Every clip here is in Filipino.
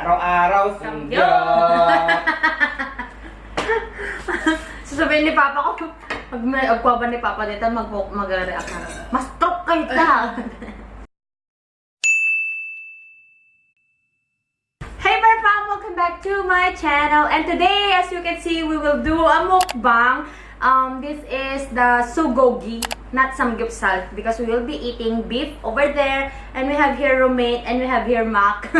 Araw-araw samgyup. Sasabihin ni Papa ko, pag may agwa ba ni Papa dito, mag-react na. Mas stroke kayo ta! Hey Parpam! Welcome back to my channel. And today, as you can see, we will do a mukbang. This is the sugogi, not samgyeopsal, because we will be eating beef over there. And we have here Romaine, and we have here Mac.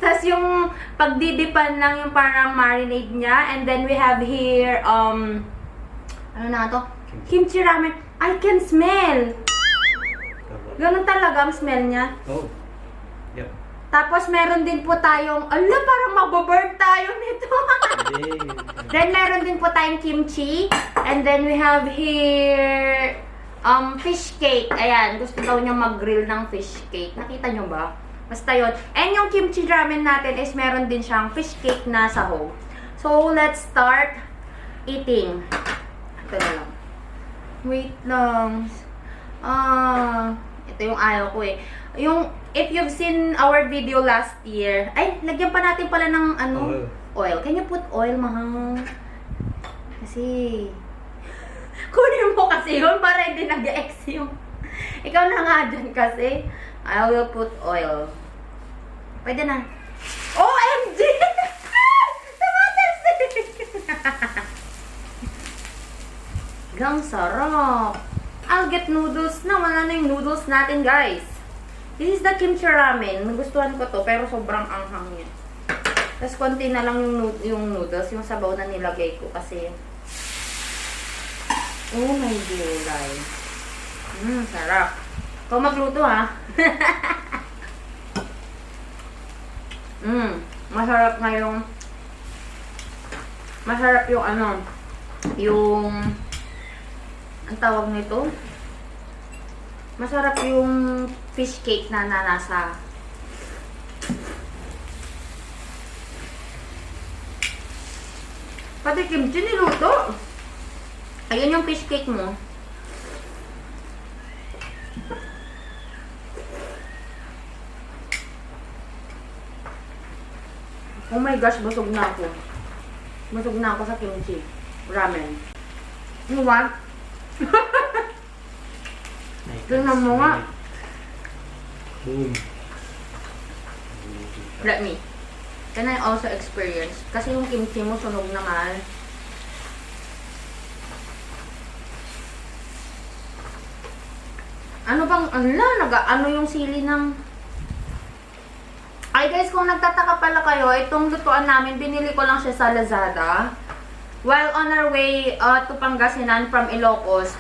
Tapos yung pagdidipan lang yung parang marinade niya. And then we have here, ano na to? Kimchi ramen. I can smell! Ganun talaga ang smell niya. Oh. Yep. Tapos meron din po tayong, ala, parang mababurn tayo nito. Then meron din po tayong kimchi. And then we have here, fish cake. Ayan, gusto daw niya mag-grill ng fish cake. Nakita niyo ba? Basta yun. And yung kimchi ramen natin is meron din siyang fish cake na sahog. So, let's start eating. Ito na lang. Wait lang. Ito yung ayaw ko eh. Yung, if you've seen our video last year, ay, lagyan pa natin pala ng ano, oil. Can you put oil, mahal? Kasi, kunin mo kasi yun para hindi nag-ex yung. Ikaw na nga dyan kasi. I will put oil. Pwede na. OMG! Gang sarap. I'll get noodles na. Wala na yung noodles natin, guys. This is the kimchi ramen. Nagustuhan ko to, pero sobrang anghang niya. Tapos konti na lang yung noodles, yung sabaw na nilagay ko kasi. Oh my gulay. Sarap. Ikaw magluto, ha? Masarap nga yung ano, yung ang tawag nito, masarap yung fish cake na nasa pati kimchi niluto. Ayun yung fish cake mo. Oh my gosh, busog na ako. Busog na ako sa kimchi ramen. You want? Tingnan mo nga. Boom. Let me. Can I also experience? Kasi yung kimchi mo sunog naman. Ano bang, ano yung sili ng... Ay guys, kung nagtataka pala kayo, itong lutuan namin, binili ko lang siya sa Lazada. While on our way to Pangasinan from Ilocos,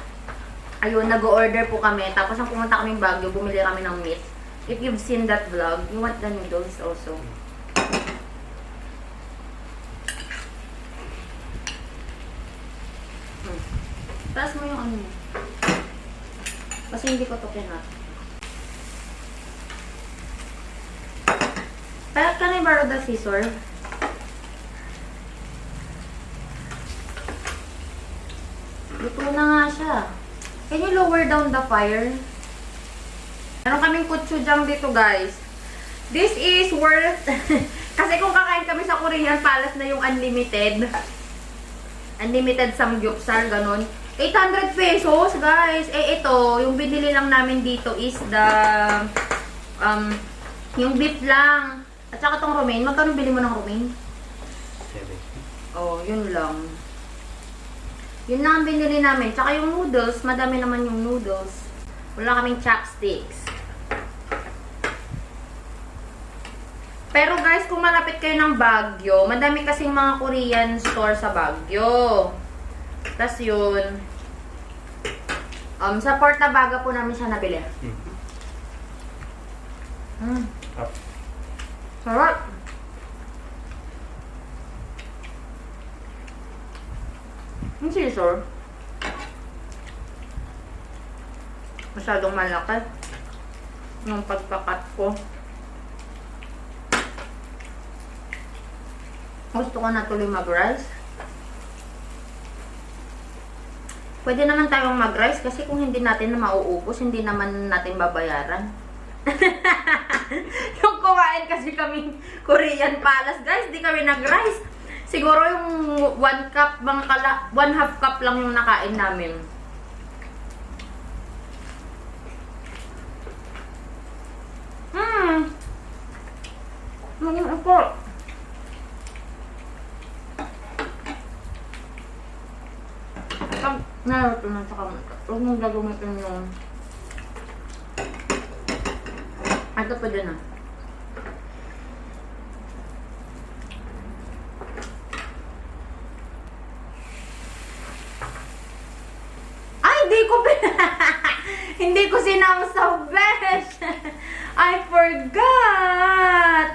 ayun, nag-order po kami. Tapos nang pumunta kaming Baguio, bumili kami ng meat. If you've seen that vlog, you want the noodles also. Taas mo yung ano. Kasi hindi ko to kinat. But can I borrow the scissor? Luto na nga siya. Can you lower down the fire? Meron kaming gochujang dito, guys. This is worth... Kasi kung kakain kami sa Korean Palace na yung unlimited. Unlimited samgyeopsal, ganun. 800 pesos, guys. Eh, ito, yung binili lang namin dito is the... yung beef lang. At saka itong romaine. Magkano bili mo ng romaine? 7. Oh, yun lang. Yun lang ang binili namin. Tsaka yung noodles, madami naman yung noodles. Wala kaming chopsticks. Pero guys, kung malapit kayo ng Baguio, madami kasing mga Korean store sa Baguio. Tapos yun, sa Porta Baga po namin siya nabili. Sarap. Yung scissor, masyadong malaki yung pagpakat ko. Gusto ko na tuloy mag-rice. Pwede naman tayong mag-rice kasi kung hindi natin na mauubos, hindi naman natin babayaran. Yung kumain kasi kaming Korean palas, guys. Di kami nag-rice. Siguro yung 1 cup, 1/2 cup lang yung nakain namin. Ano po? Pag naroto na sa kamay, huwag mong gagamitin yung... Ito pa din ah. Ay, hindi ko hindi ko sinangsaw, besh! I forgot!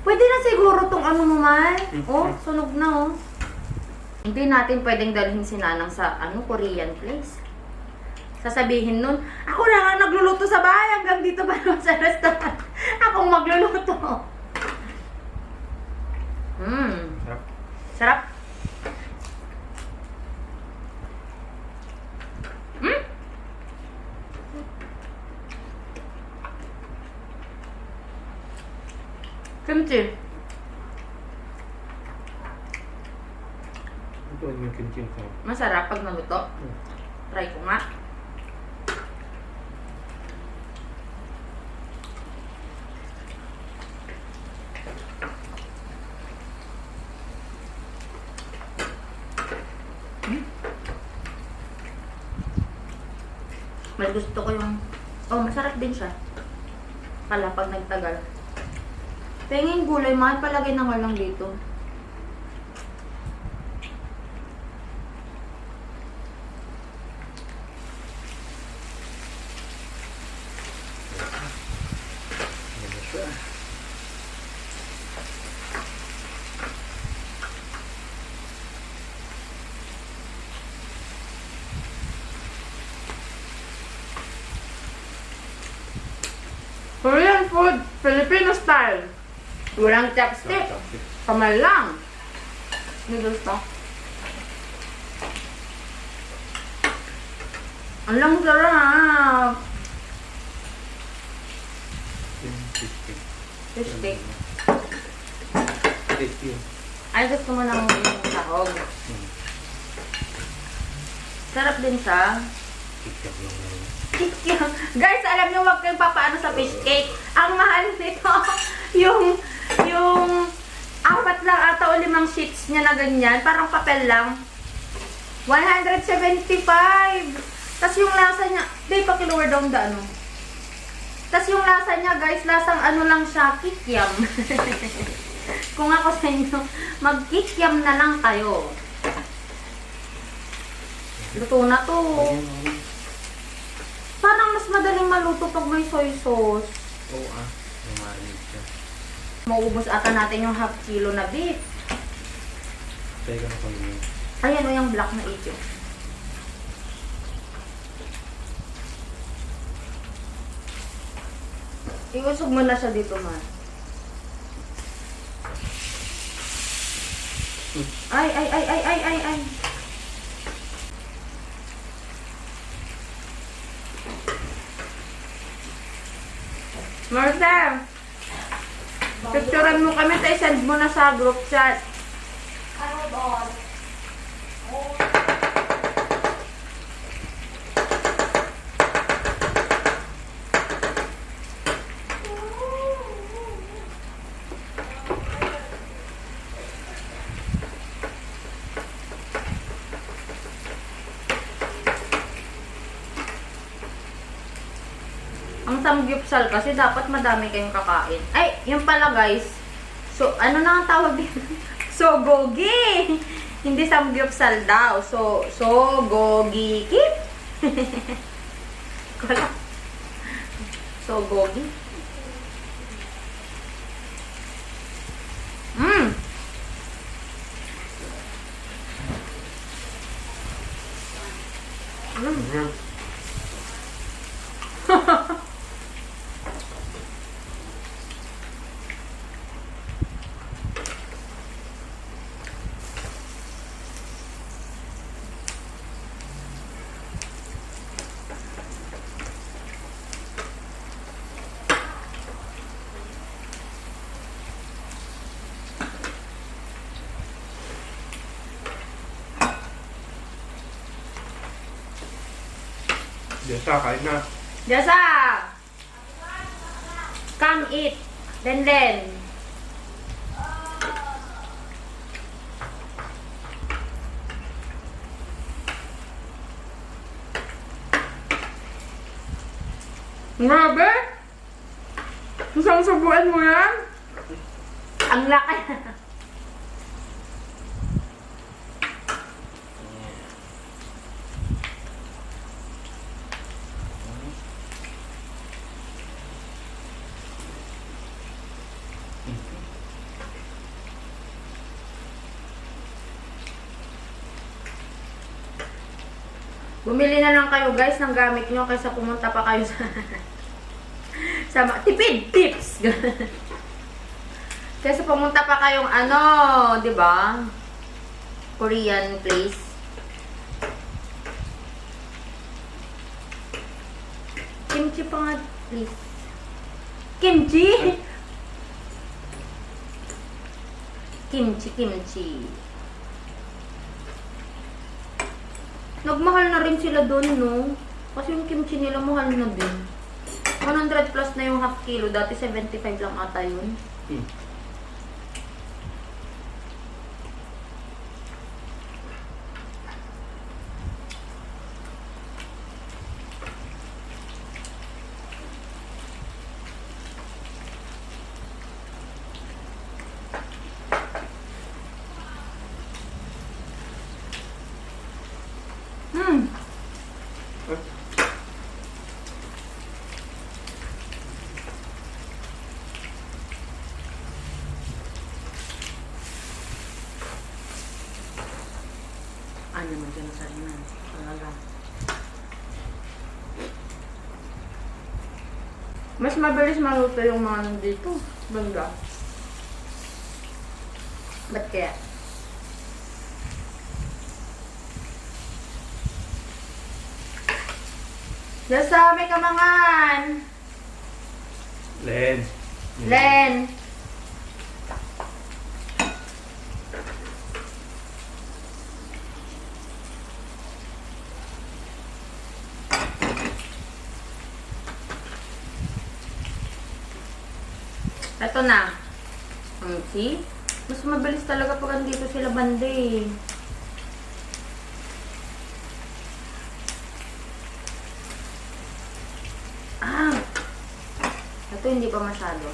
Pwede na siguro tong ano mo, man. Oh, sunog na oh. Hindi natin pwedeng dalhin si Nanang sa Korean place. Sasabihin nun, ako na nga nagluluto sa bahay hanggang dito pa naman sa restaurant. Akong magluluto. Sarap. Sarap. Kimchi. Ito yung kimchi ko. Masarap pag naluto. Try ko nga. Mas gusto ko yung... Oh, masarap din siya. Pala pag nagtagal. Penging gulay, mahal palagay na nga lang dito. Yan na siya. Korean food, Filipino style. Walang chopstick. Kamay lang. Noodles to. Ang lang sarap. Fish stick. Tasty yun. Ay, gusto mo ng sahog. Sarap din siya. Kikyam lang na yun. Kikyam. Guys, alam niyo, wag kayong papaano sa fish cake. Ang mahal nito, yung 4 lang ata o 5 sheets niya na ganyan. Parang papel lang. 175. Tapos yung lasa niya, babe, pakilower down the ano. Tapos yung lasa niya, guys, lasang ano lang siya, kikyam. Kung ako sa inyo, mag-kikyam na lang kayo. Luto na to. Parang mas madaling maluto pag may soy sauce. Oo Lumarig siya. Maubos ata natin yung 1/2 kilo na beef. Try ka na kami yun. Ayan o yung black na ito. Iusog mo na siya dito, ma. Ay, ay, ay, ay, ay, ay, ay. Marcel, picturean mo kami, tayo send mo na sa group chat. Ano doon? Ang samgyupsal kasi dapat madami kayong kakain. Ay, yun pala guys. So, ano na ang tawag dito? Sogogi! Hindi samgyupsal daw. Sogogi kip. Kala. Sogogi. Jessa, kain na. Jessa! Come eat. Then. Grabe! Isang subuan mo yan? Ang laki. Bumili na lang kayo guys ng gamit nyo kaysa pumunta pa kayo sa tipid tips. Kaysa pumunta pa kayong ano, 'di ba? Korean place. Kimchi pa nga, please. Kimchi. Kimchi. Nagmahal na rin sila doon, no? Kasi yung kimchi nila mahal na din. 100 plus na yung half kilo. Dati 75 lang ata yun. Ano naman dyan sa rin talaga. Mas mabilis maluto yung mga nandito. Banda. Ba't kaya? Jessa, may kamangan! Len. Len! Ito na. See? Mas mabilis talaga pag andito sila banda eh. Ito hindi pa masyado.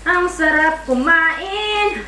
Ang sarap kumain!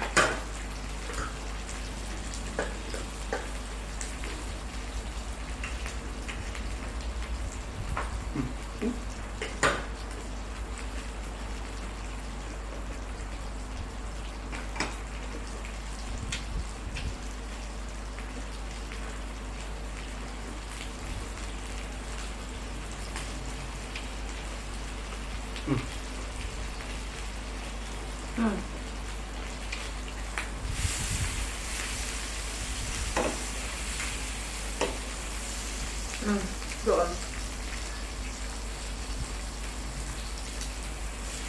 Doon.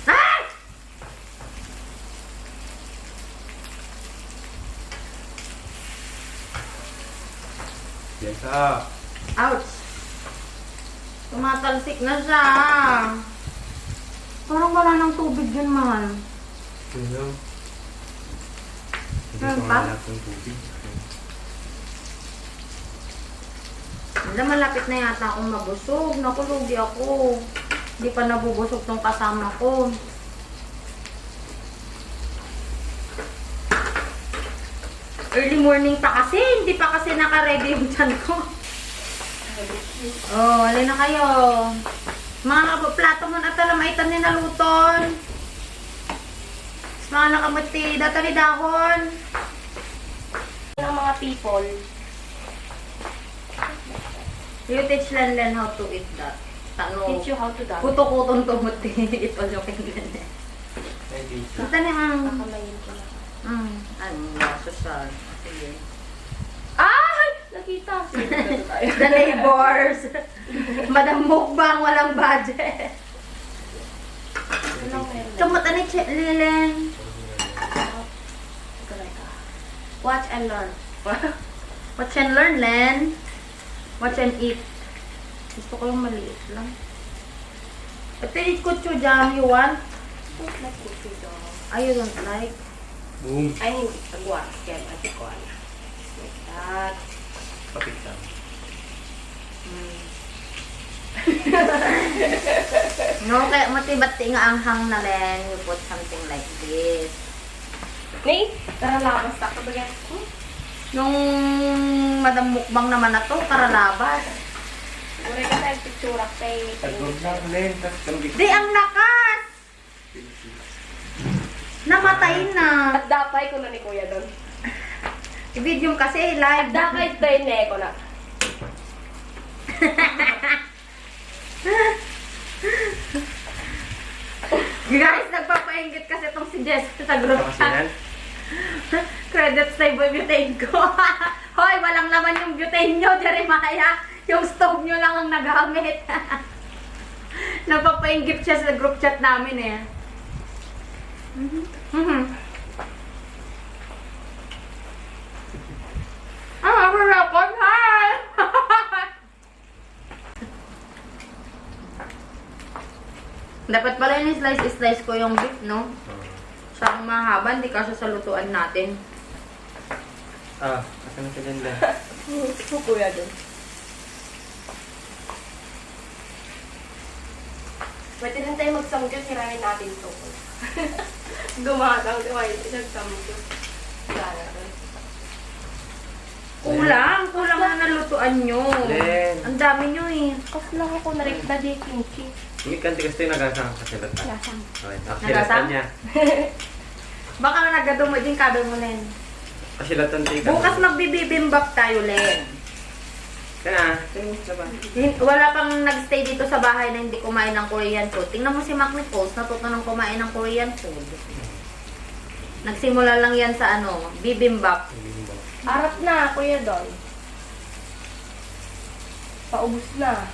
Ah! Jessa. Ouch! Tumatalsik na siya. Parang wala ng tubig yun, mahal. Yun lang. Hindi Meron ko pa? nga ng tubig. Wala, malapit na yata akong mabusog. Naku, lugi ako. Hindi pa nabubusog tong kasama ko. Early morning pa kasi. Hindi pa kasi naka-ready yung tiyan ko. Oh, alin na kayo. Mga plato mo na tala maitan ni naluton. Mga nakamuti. Data ni dahon. ng mga people. You teach Len how to eat that. Tano. Teach you how to dance. Kuto-kutong tumuti. It all yung kailan. Ay, Jessa. Ito na ang... Nakamayin ko na. Ano, social. Sige. Ay! Nakita! Sige, dito tayo. The neighbors. Madam Mukbang, walang budget. Anong meron? Tumata ni Lilen. Teka. Watch and learn. Watch and learn, Len. Watch and eat. Gusto ko yung maliit lang. But then it's gochujang you want? Don't like gochujang. You don't like? Boom. Ay, hindi. Agwa. Kaya, ati ko ala. Like that. Kapit lang. No, kaya matibati nga ang hang na len. You put something like this. Nay, tara labas na kabagay. Yung madam mukbang naman na to, karalabas. Uray ka tayo picture kay Tagod na ulit. Tapos kambing. Di, ang lakas! Namatay na. At dapay ko na ni Kuya doon. I-video kasi live. At dapay tayo na ko na. Guys, nagpapainggit kasi itong si Jess sa group Tapos chat. yan. Credits na yung butane ko. Hoy, walang laman yung butane nyo, Jeremiah. Yung stove nyo lang ang nagamit. Nagpapainggit siya sa group chat namin eh. Record, hi! Dapat pala yung slice ko yung beef, no? Siya ang mahaba, hindi kasi sa lutuan natin. Asan ka dyan lang? Ito Kuya doon. Pwede rin tayo magsamgyot, sirahin natin ito. Gumagang, diba? Isang samgyot. Sana rin. Kulang na nalutuan nyo. Len. Ang dami nyo eh. Kasi lang ako narikta di kimchi. Hindi kanti kasi nagasang kasi lata. Lasang. Okay, tapos Nagasang? silatan niya. Baka nagado mo din kabe mo, Len. Kasi latan tayo. Bukas magbibibimbap tayo, Len. Kaya, diba? Wala pang nagstay dito sa bahay na hindi kumain ng Korean food. Tingnan mo si Mac Nichols, natuto ng kumain ng Korean food. Nagsimula lang yan sa bibimbap. Arap na, Kuya Don. Paubos na.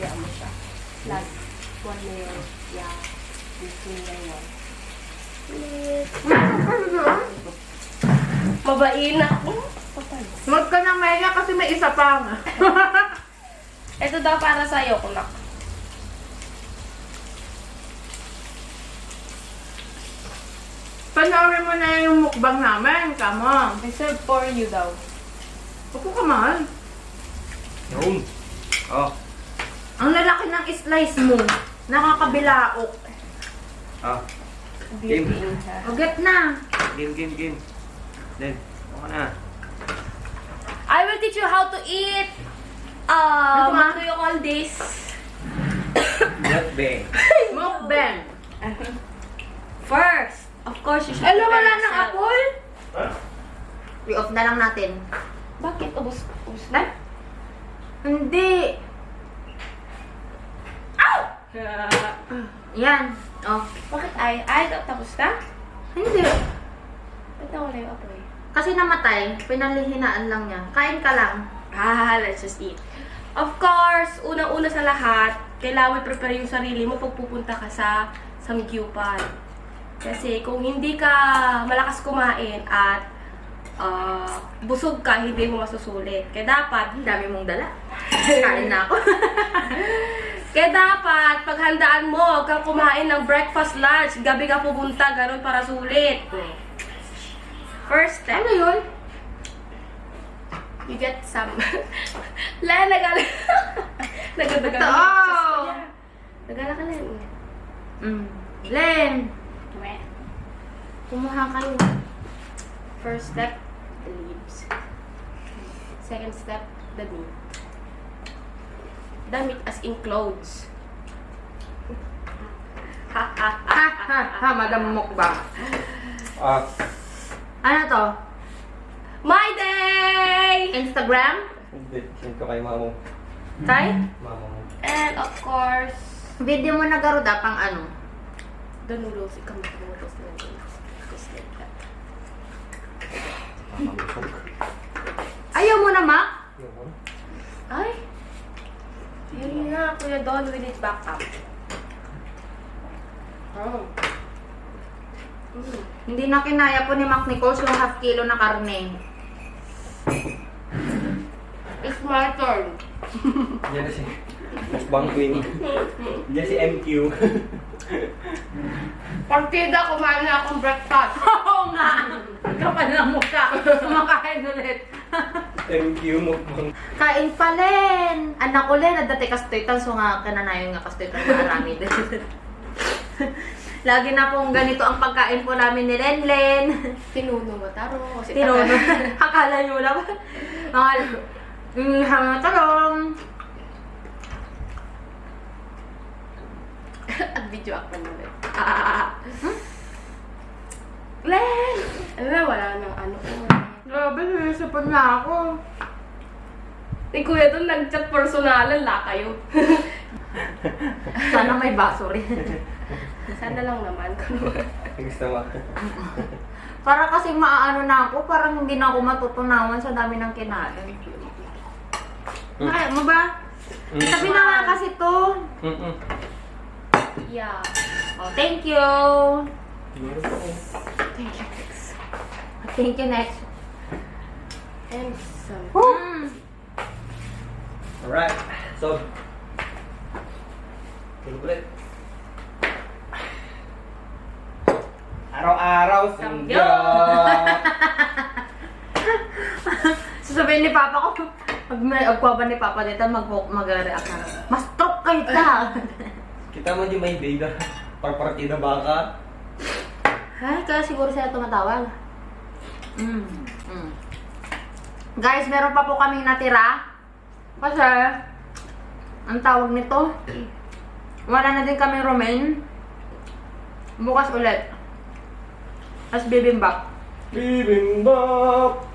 Kaya mo siya. Last one layer. Yeah. This layer. Mabain na. Mag ka ng mega kasi may isa pa nga. Ito daw para sa'yo, kunak. Panoorin mo na yung mukbang namin. Kamo. I serve for you daw. Opo ka, mahal. Yun. Oh. Ang lalaki ng slice mo. Nakakabilaok. Beauty Game. in her. Ugat na. Game. Then, okay na. I will teach you how to eat. Ano ba? What do you call this? Mukbang. Mukbang. First, of course, you should Ala, prepare wala ng yourself. apple. Huh? I-off na lang natin. Bakit? Ubus na? Hindi. Yan. Oh. Bakit ay, tapos na? Hindi. Ba't nawala yung apoy? Kasi namatay. Pinalihinaan lang niya. Kain ka lang. Let's just eat. Of course, unang-una sa lahat, kailangan prepare yung sarili mo pag pupunta ka sa samgyupan. Kasi kung hindi ka malakas kumain at busog ka, hindi mo masusulit. Kaya dapat, Ang dami mong dala. Kain na ako. Kaya dapat, paghandaan mo, huwag kang kumain ng breakfast, lunch, gabi ka pupunta, ganun para sulit. First step, Ano yun? you get some... Nagala Totoo. Nagala ka lang. Len, kumuha kayo. First step, the leaves. Second step, the meat. The meat as in clothes. Ha, madam mukbang. Ano to? My day! Instagram? Hindi. Send ko kay mama mo. Kay? Mama mo. And of course, Video mo na garuda pang ano? the noodles. Ikaw make noodles na noodles. Just like that. Mama mo. Ayaw mo na, Ma? Yun. Ay! Yun na, Kuya Don, we need back up. Oh. Hindi na kinaya po ni Mac Nichols yung half kilo na karne. my turn. Diyan na si Mukbang Queen. Diyan si MQ. Partida, kumain na akong breakfast. Oo nga! Kapal ng mukha. Kumakain ulit. MQ Mukbang. Kain pa len! Anak ko len, nadati kastoytan. So nga, kananayon nga kastoytan na arami din. Lagi na pong ganito ang pagkain po namin ni Lenlen. Tinuno mo, taro. Kasi Tinuno. Akala nyo lang. Mga talong. At video ako ulit. Len! Ano na, wala nang ano ko. Grabe, sinisipon na ako. Eh, kuya doon nag-chat personalan, la kayo. Sana may baso rin. Sana lang naman. Gusto mo? Para kasi maaano na ako, parang hindi na ako matutunawan sa dami ng kinain. Kaya mo ba? Sabi na nga kasi to. Yeah. Oh, thank you. Thank you, next. Thank you next. And some. Alright. So, tulog ulit. Araw-araw, samgyup! Sasabihin ni Papa ko, pag may agwa ba ni Papa dito, mag-react na. Mas top kayo ta! Kita mo yung may data. Parpartida baka. Ay, kaya siguro sila tumatawag. Guys, meron pa po kaming natira. Kasi, ang tawag nito, wala na din kami romaine. Bukas ulit. As bibimbap. Bibimbap!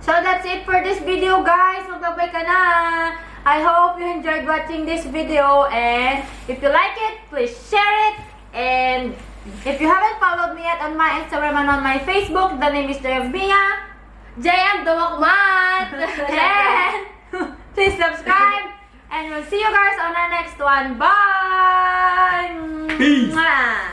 So that's it for this video, guys. Magbabay ka na. I hope you enjoyed watching this video, and if you like it, please share it. And if you haven't followed me yet on my Instagram and on my Facebook, the name is JFBia. JM Dumakman! And please subscribe, and we'll see you guys on our next one. Bye! Peace! Mwah!